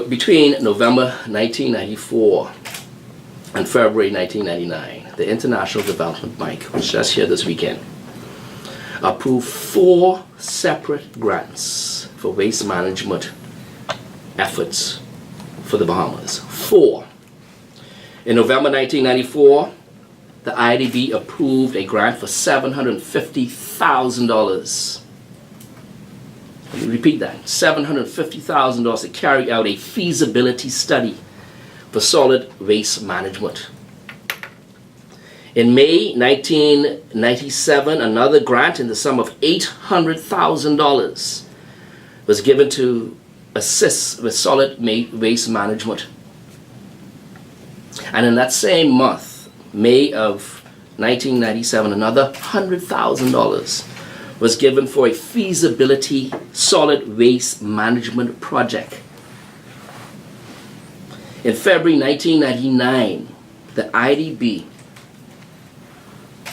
between November 1994 and February 1999, the International Development Bank, which was here this weekend, approved 4 separate grants for waste management efforts for the Bahamas. 4. In November 1994, the IDB approved a grant for $750,000. Let me repeat that, $750,000 to carry out a feasibility study for solid waste management. In May 1997, another grant in the sum of $800,000 was given to assist with solid waste management. And in that same month, May of 1997, another $100,000 was given for a feasibility solid waste management project. In February 1999, the IDB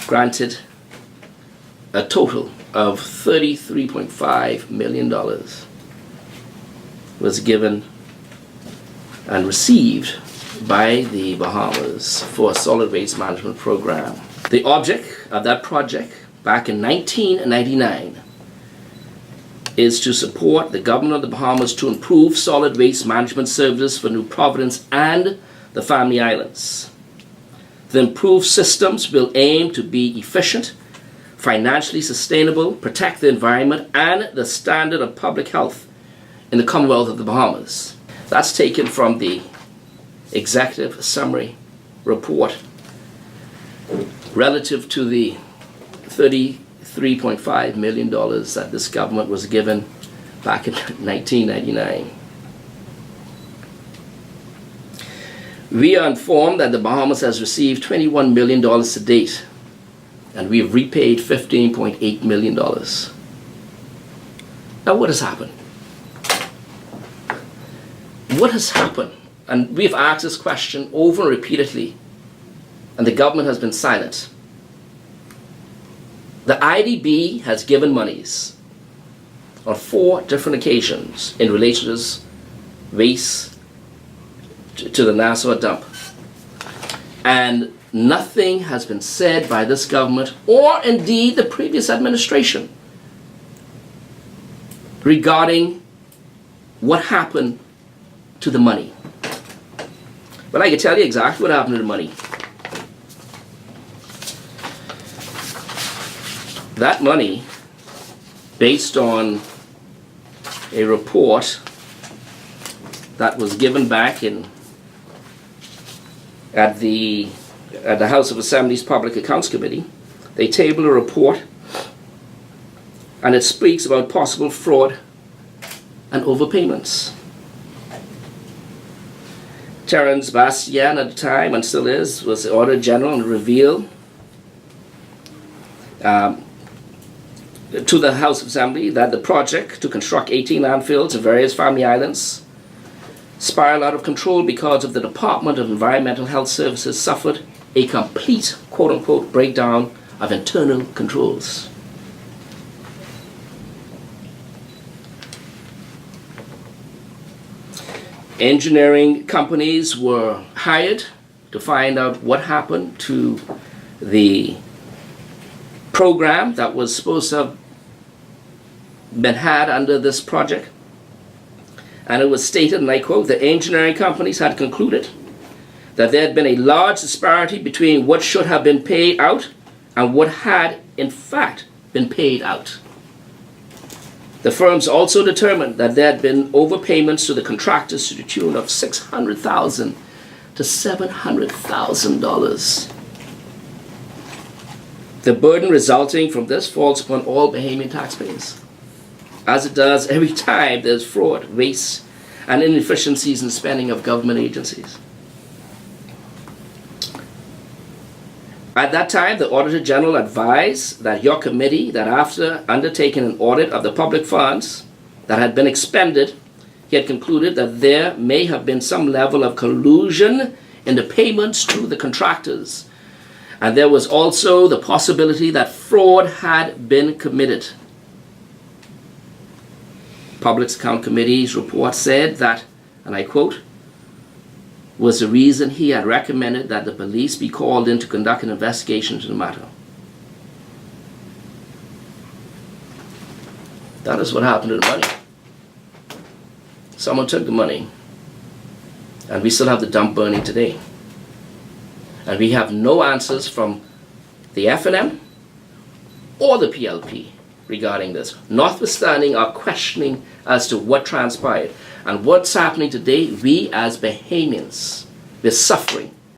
granted a total of $33.5 million was given and received by the Bahamas for a solid waste management program. The object of that project back in 1999 is to support the government of the Bahamas to improve solid waste management services for New Providence and the Family Islands. The improved systems will aim to be efficient, financially sustainable, protect the environment and the standard of public health in the Commonwealth of the Bahamas. That's taken from the Executive Summary Report relative to the $33.5 million that this government was given back in 1999. We are informed that the Bahamas has received $21 million to date, and we have repaid $15.8 million. Now what has happened? What has happened? And we've asked this question over and repeatedly, and the government has been silent. The IDB has given monies on 4 different occasions in relation to this waste to the Nassau dump. And nothing has been said by this government or indeed the previous administration regarding what happened to the money. But I can tell you exactly what happened to the money. That money, based on a report that was given back at the House of Assembly's Public Accounts Committee, they tabled a report and it speaks about possible fraud and overpayments. Terence Bastian at the time, and still is, was the Auditor General and revealed to the House of Assembly that the project to construct 18 landfills in various Family Islands spiraled out of control because of the Department of Environmental Health Services suffered a complete, quote-unquote, breakdown of internal controls. Engineering companies were hired to find out what happened to the program that was supposed to have been had under this project. And it was stated, and I quote, the engineering companies had concluded that there had been a large disparity between what should have been paid out and what had in fact been paid out. The firms also determined that there had been overpayments to the contractors to the tune of $600,000 to $700,000. The burden resulting from this falls upon all Bahamian taxpayers, as it does every time there's fraud, waste, and inefficiencies in spending of government agencies. At that time, the Auditor General advised that your committee, that after undertaking an audit of the public funds that had been expended, he had concluded that there may have been some level of collusion in the payments to the contractors. And there was also the possibility that fraud had been committed. Public Account Committee's report said that and I quote, was the reason he had recommended that the police be called in to conduct an investigation into the matter. That is what happened to the money. Someone took the money, and we still have the dump burning today. And we have no answers from the F&M or the PLP regarding this, notwithstanding our questioning as to what transpired. And what's happening today, we as Bahamians, we're suffering